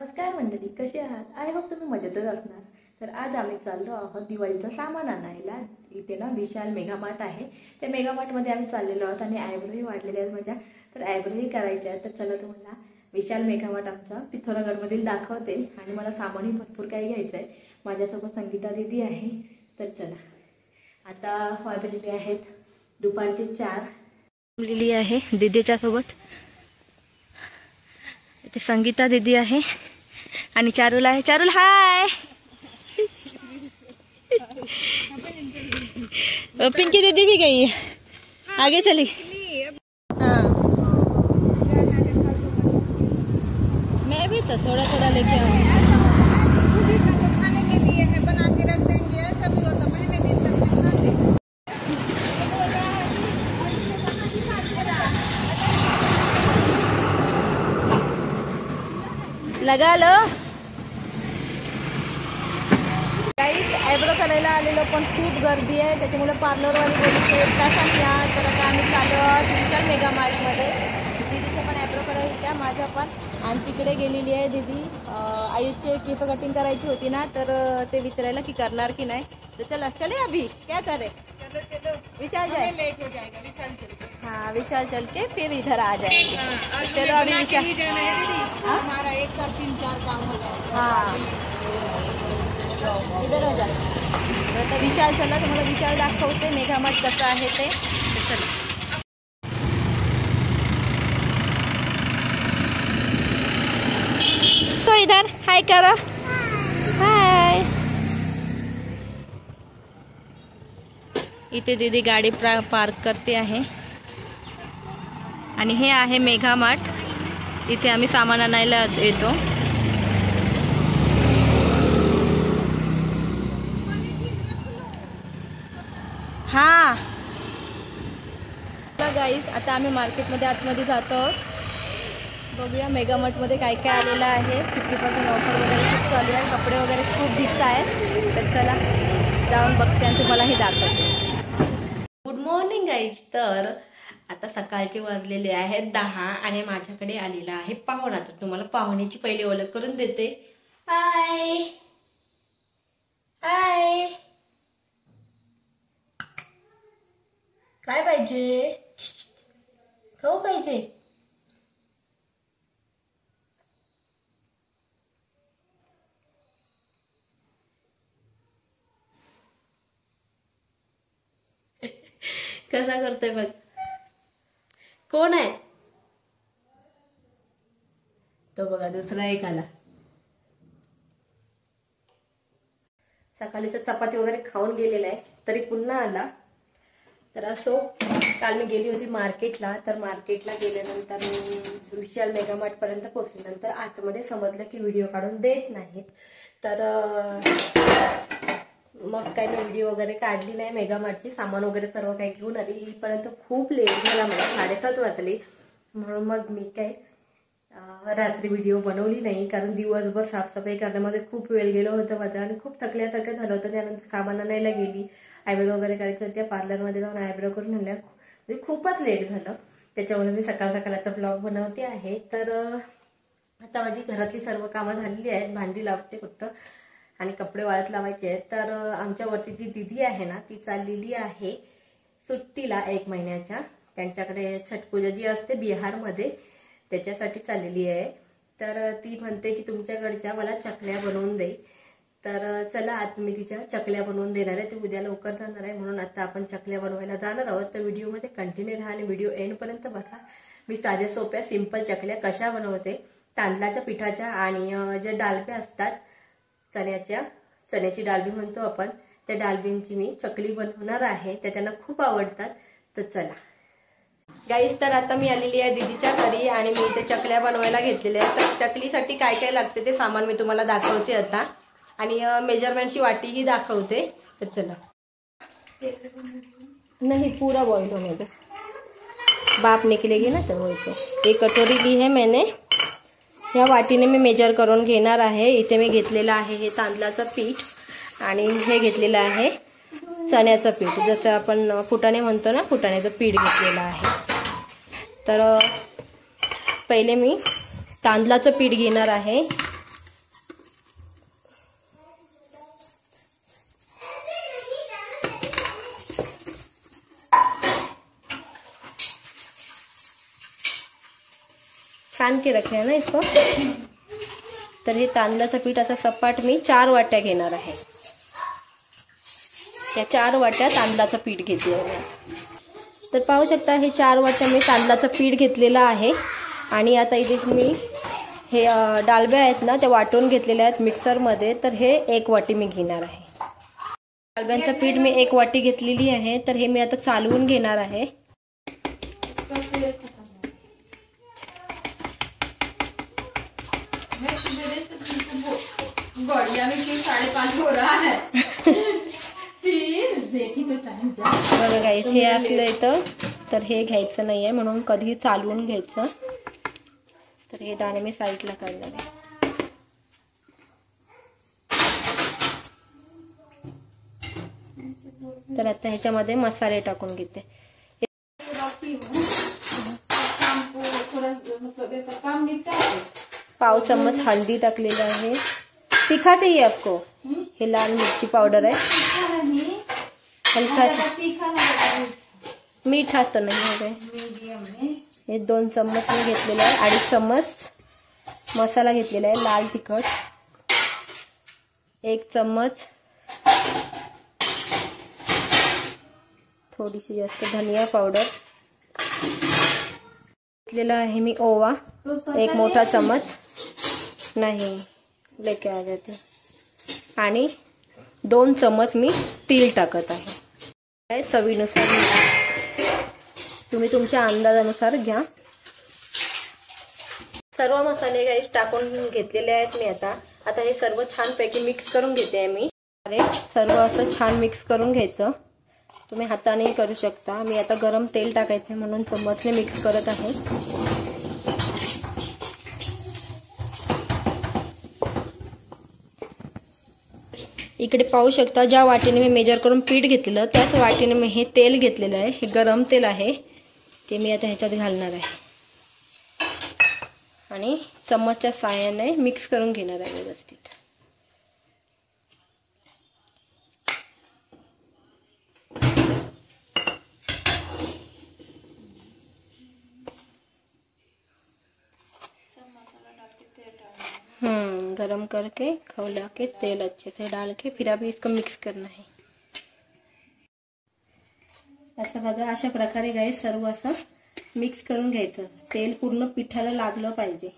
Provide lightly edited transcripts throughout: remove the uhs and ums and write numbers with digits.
नमस्कार मंडळी, कसे आहात? आय होप तुम्ही मजेतच असणार. तर आज आम्ही चाललो आहोत दिवाळीचं सामान आणायला. इथे ना विशाल मेगा मार्ट आहे. त्या मेगा मार्टमध्ये आम्ही चाललेलो आहोत आणि आयब्रोही वाढलेल्या आहेत माझ्या. तर आयब्रोही करायच्या आहेत. तर चला तुम्हाला विशाल मेगा मार्ट आमचा पिथोरागडमधील दाखवते आणि मला सामानही भरपूर काही घ्यायचं आहे. माझ्यासोबत संगीता दीदी आहे. तर चला, आता वाजलेले आहेत दुपारचे 4. लिहिली आहे दीदीच्या सोबत. इथे संगीता दीदी आहे आणि चारुल आहे. चारुल हाय. पिंकी दीदी भी गई है, आगे चली. हाँ, मैं भी तो थोड़ा थोड़ा लेके आऊँ. लगा लो. काहीच आयब्रो करायला आलेलो पण खूप गर्दी आहे, त्याच्यामुळे पार्लरवाली बोलली की 1 तासात या. तर आता आम्ही चाललो आहोत विशाल मेगा मार्टमध्ये. दीदीचं पण आयब्रो करायला होत्या, माझ्या पण. आणि तिकडे गेलेली आहे दीदी. आयुषचे केस कटिंग करायची होती ना, तर ते विचारायला की करणार की नाही. तर चला चले अभी क्या करे. विशाल जाए, लेट हो जाएगा. विशाल चल. हाँ, विशाल चल के फिर इधर आ जाएंगे. चलो अभी विशाल. हमारा एक साथ 3-4 काम हो जाएगा. हाँ, इधर हो जाए. तर विशाल चला, तुम्हाला विशाल दाखवते मेगा मार्ट कसं आहे ते. चला. तो इधर हाय करो. हाय. इथे दीदी गाडी पार्क करते आहे आणि हे आहे मेगा मार्ट. इथे आम्ही सामान आणायला येतो. हा गाईज, आता आम्ही मार्केटमध्ये आतमध्ये जातो आहोत. बघूया मेगा मार्टमध्ये काय काय आलेलं आहे. 50% ऑफर वगैरे खूप चालू आहे. कपडे वगैरे खूप दिसत आहेत. तर चला जाऊन बघते आणि तुम्हालाही दाखवते. Good morning guys. तर आता सकाळचे वाजलेले आहेत 10 आणि माझ्याकडे आलेला आहे पाहुणा. तर तुम्हाला पाहुण्याची पहिली ओळख करून देते. हाय हाय. काय पाहिजे? खाऊ पाहिजे? कसा करतोय बघ. कोण आहे तो? बघा, दुसरा एक आला. सकाळी तर चपाती वगैरे खाऊन गेलेला आहे, तरी पुन्हा आला. तर असो, काल मी गेली होती मार्केटला. तर मार्केटला गेल्यानंतर मी विशाल मेगा मार्ट पर्यंत पोहोचल्यानंतर आतमध्ये समजलं की व्हिडिओ काढून देत नाहीत. तर मग काही मी व्हिडिओ वगैरे काढली नाही. मेगा मार्टची सामान वगैरे सर्व काही घेऊन आली. इथपर्यंत खूप लेट झाला, मला 7:30 वाजले. म्हणून मग मी काय रात्री व्हिडिओ बनवली नाही, कारण दिवसभर साफसफाई करण्यामध्ये खूप वेळ गेलो होतं माझा आणि खूप थकल्यासारखं झालं होतं. त्यानंतर सामान आणायला गेली, आयब्रो वगैरे करायच्या होत्या. पार्लरमध्ये जाऊन आयब्रो करून आणल्या. म्हणजे खूपच लेट झालं. त्याच्यामुळे मी सकाळ सकाळचा ब्लॉग बनवते आहे. तर आता माझी घरातली सर्व कामं झालेली आहेत. भांडी लावते फक्त आणि कपडे वाळत लावायचे आहेत. तर आमच्यावरती जी दीदी आहे ना, ती चाललेली आहे सुट्टीला 1 महिन्याच्या. त्यांच्याकडे छटपूजा जी असते बिहारमध्ये, त्याच्यासाठी चाललेली आहे. तर ती म्हणते की तुमच्याकडच्या मला चकल्या बनवून दे. तर चला, आता मी तिच्या चकल्या बनवून देणार आहे. ती उद्या लवकर जाणार आहे, म्हणून आता आपण चकल्या बनवायला जाणार आहोत. तर व्हिडिओमध्ये कंटिन्यू राहा आणि व्हिडिओ एंडपर्यंत बघा. मी साध्या सोप्या सिंपल चकल्या कशा बनवते, तांदळाच्या पिठाच्या आणि जे डालब्या असतात चण्याची डालबी म्हणतो आपण, त्या डालबींची मी चकली बनवणार आहे. त्या त्यांना खूप आवडतात. तर चला गाईस, तर आता मी आलेली आहे दीदीच्या घरी आणि मी इथे चकल्या बनवायला घेतलेल्या आहेत. तर चकलीसाठी काय काय लागते ते सामान मी तुम्हाला दाखवते आता आणि मेजरमेंटची वाटीही दाखवते. तर चला. नहीं, पूरा बॉईल होने दो, बाप निकलेगी ना. तर वैसे 1 कटोरी ली है मैंने. ह्या वाटीने मी मेजर करून घेणार आहे. इथे मी घेतलेलं आहे हे तांदळाचं पीठ आणि हे घेतलेलं आहे चण्याचं पीठ, जसं आपण फुटाणे म्हणतो ना, फुटाण्याचं पीठ घेतलेलं आहे. तर पहिले मी तांदळाचं पीठ घेणार आहे छान के रखे है ना इसको। तर हे तांदळाचं पीठ असं सपाट मी 4 वाट्या घेणार आहे। त्या 4 वाट्या तांदळाचं पीठ घेतले आहे। तर पाहू शकता हे 4 वाट्या मी तांदळाचं पीठ घेतलेलं आहे। आणि आता इथे मी हे डालब्या आहेत ना त्या वाटून घेतलेल्या आहेत मिक्सरमध्ये। तर हे 1 वाटी मी घेणार आहे। डालब्यांचं पीठ मी 1 वाटी घेतलेली आहे। तर हे मी आता चालवून घेणार आहे। बढ़िया में 5:30 हो रहा है। फिर देखी तो टाइम जा। बघा गाईस हे असलं इथं तर हे घ्यायचं नाहीये म्हणून कधी चालवून घ्यायचं। तर हे दाणे मी साईडला काढणार आहे। तर आता ह्याच्यामध्ये मसाले टाकून घेते। पाव चम्मच हल्दी टाकलेलं आहे। तीखा चाहिए आपको? हे लाल मिर्ची पाउडर है, हल्का मीठा तो नहीं है। हे 2 चम्मच मी घेतलेले आहे। 2.5 चम्मच मसाला घेतलेला आहे लाल तिखट, 1 चम्मच थोडीशी जास्त धनिया पावडर घेतलेला आहे मी। ओवा 1 मोठा चम्मच नहीं लेके आ जाते। आणि 2 चम्मच मी तीळ टाकत आहे। चवीनुसार तुम्ही तुमच्या अंदाजानुसार घ्या। सर्व मसाले गाईस टाकून घेतलेले आहेत मी। आता हे सर्व छानपैकी मिक्स करून घेते आहे मी। सर्व असं छान मिक्स करून घ्यायचं। तुम्ही हाताने करू शकता। मी आता गरम तेल टाकायचे म्हणून चम्मचने मिक्स करत आहे। इकडे पाहू शकता ज्या वाटीने मी मेजर करून पीठ घेतलेलं त्याच वाटीने मी हे तेल घेतलेलं आहे। हे गरम तेल आहे ते मी आता ह्याच्यात घालणार आहे आणि चम्मचच्या साहाय्याने मिक्स करून घेणार आहे व्यवस्थित। गरम करके खौला के तेल अच्छे से डाल के फिर अभी इसको मिक्स करना है। असं बघा अशा प्रकारे गाईस सर्व असं मिक्स करून घ्यायचं। तेल पूर्ण पिठाला लागलं पाहिजे।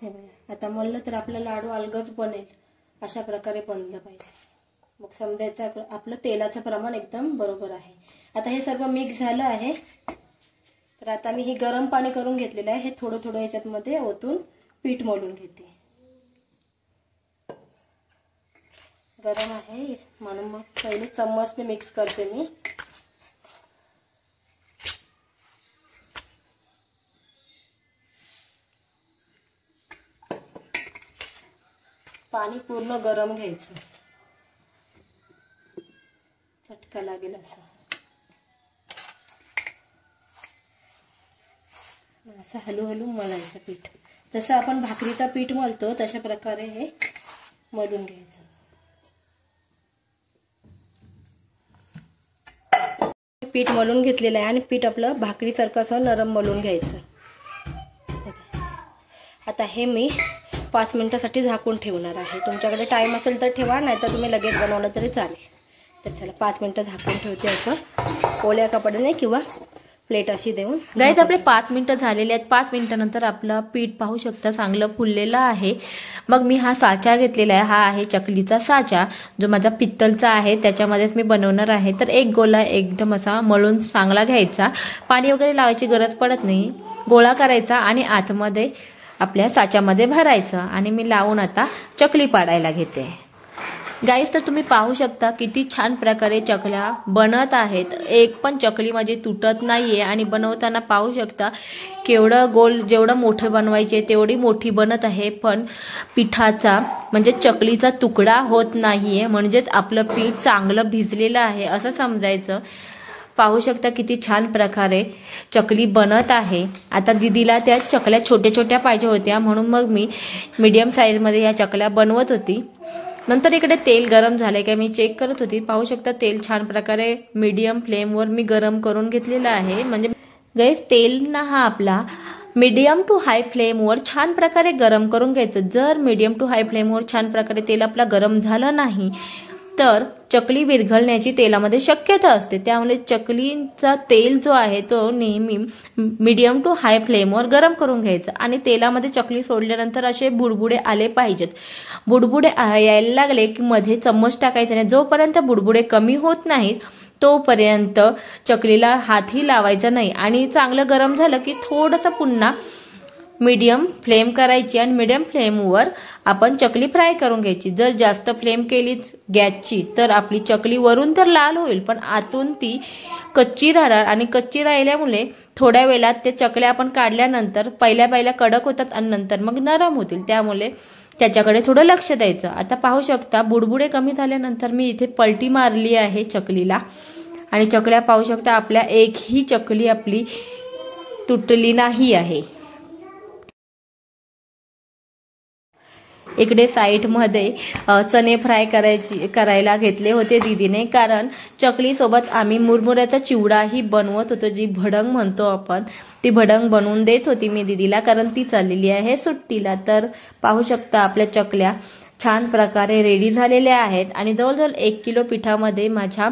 हे बघा आता मळलं तर आपला लाडू अलगद बनेल। अशा प्रकारे बनलं पाहिजे। मग समजायचं आपलं तेलाचं प्रमाण एकदम बरोबर आहे। आता हे सर्व मिक्स झालं आहे। तर आता मी हे गरम पाणी करून घेतलेलं आहे। हे थोडं थोडं ह्याच्यात मध्ये ओतून पीठ मळून घेते। गरम आहे म्हणून मग पहिले चम्मचने मिक्स करते मी। पाणी पूर्ण गरम घ्यायचं, चटका लागेल असं। असं हळूहळू मळायचं पीठ। जसं आपण भाकरीचं पीठ मळतो तशा प्रकारे हे मळून घ्यायचं। पीठ मळून घेतलेलं आहे आणि पीठ आपलं भाकरीसारखं असं नरम मळून घ्यायचं। आता हे मी 5 मिनिटांसाठी झाकून ठेवणार आहे। तुमच्याकडे टाइम असेल तर ठेवा, नाहीतर तुम्ही लगेच बनवलं तरी चालेल। तर चला 5 मिनिटं झाकून ठेवते असं ओल्या कपड्याने किंवा प्लेट अशी देऊन। गाईज आपले 5 मिनिटं झालेले आहेत। 5 मिनिटानंतर आपलं पीठ पाहू शकता चांगलं फुललेलं आहे। मग मी हा साचा घेतलेला आहे। हा आहे चकलीचा साचा जो माझा पित्तलचा आहे, त्याच्यामध्येच मी बनवणार आहे। तर एक गोला एकदम असा मळून चांगला घ्यायचा, पाणी वगैरे लावायची गरज पडत नाही। गोळा करायचा आणि आतमध्ये आपल्या साच्यामध्ये भरायचं आणि मी लावून आता चकली पाडायला घेते। गाईस तर तुम्ही पाहू शकता किती छान प्रकारे चकल्या बनत आहेत। एक पण चकली माझी तुटत नाहीये आणि बनवताना पाहू शकता केवढं गोल, जेवढं मोठं बनवायचे तेवढी मोठी बनत आहे। पण पिठाचा म्हणजे चकलीचा तुकडा होत नाहीये, म्हणजेच आपलं पीठ चांगलं भिजलेलं आहे असं समजायचं। पाहू शकता किती छान प्रकारे चकली बनत आहे। आता दीदीला त्या चकल्या छोट्या छोट्या पाहिजे होत्या म्हणून मग मी मीडियम साईजमध्ये या चकल्या बनवत होती। नंतर इकडे तेल गरम झाले काय मी चेक करत होती. पाहू शकता तेल छान प्रकारे मीडियम फ्लेमवर मी गरम करून घेतलेलं आहे. म्हणजे गाईस तेल ना हा आपला मीडियम टू हाय फ्लेमवर छान प्रकारे गरम करून घ्यायचं. जर मीडियम टू हाय फ्लेमवर छान प्रकारे तेल आपला गरम झालं नाही तर चकली विरघळण्याची तेलामध्ये शक्यता असते. त्यामुळे चकलीचा तेल जो आहे तो नेहमी मीडियम टू हाय फ्लेमवर गरम करून घ्यायचा. आणि तेलामध्ये चकली सोडल्यानंतर असे बुडबुडे आले पाहिजेत. बुडबुडे यायला लागले की मध्ये चम्मच टाकायचा नाही. जोपर्यंत बुडबुडे कमी होत नाहीत तोपर्यंत चकलीला हातही लावायचा नाही. आणि चांगलं गरम झालं की थोडंसं पुन्हा मीडियम फ्लेम करायची आणि मीडियम फ्लेमवर आपण चकली फ्राय करून घ्यायची. जर जास्त फ्लेम केलीच गॅसची तर आपली चकली वरून तर लाल होईल पण आतून ती कच्ची राहणार. आणि कच्ची राहिल्यामुळे थोड्या वेळात ते चकल्या आपण काढल्यानंतर पहिल्या कडक होतात आणि नंतर मग नरम होतील. त्यामुळे त्याच्याकडे थोडं लक्ष द्यायचं. आता पाहू शकता बुडबुडे कमी झाल्यानंतर मी इथे पलटी मारली आहे चकलीला. आणि चकल्या पाहू शकता आपल्या एकही चकली आपली तुटली नाही आहे. इकडे साईडमध्ये चणे फ्राय करायला घेतले होते दीदीने. कारण चकली सोबत आम्ही मुरमुऱ्याचा चिवडाही बनवत होतो, जी भडंग म्हणतो आपण. ती भडंग बनवून देत होती मी दीदीला कारण ती चाललेली आहे सुट्टीला. तर पाहू शकता आपल्या चकल्या छान प्रकारे रेडी झालेल्या आहेत. आणि जवळजवळ 1 किलो पिठामध्ये माझ्या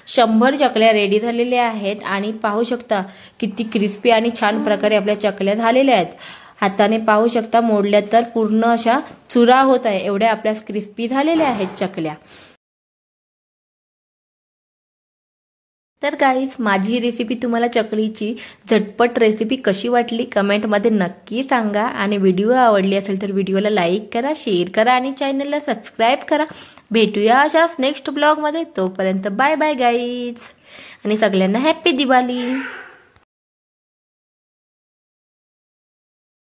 100 चकल्या रेडी झालेल्या आहेत. आणि पाहू शकता किती क्रिस्पी आणि छान प्रकारे आपल्या चकल्या झालेल्या आहेत. हाताने पाहू शकता मोडल्या तर पूर्ण अशा चुरा होत आहे, एवढ्या आपल्या क्रिस्पी झालेल्या आहेत चकल्या. तर गाईज माझी रेसिपी तुम्हाला चकलीची झटपट रेसिपी कशी वाटली कमेंटमध्ये नक्की सांगा. आणि व्हिडिओ आवडली असेल तर व्हिडिओला लाईक करा, शेअर करा आणि चॅनलला सबस्क्राईब करा. भेटूया अशाच नेक्स्ट ब्लॉगमध्ये. तोपर्यंत बाय बाय गाईज आणि सगळ्यांना हॅपी दिवाळी.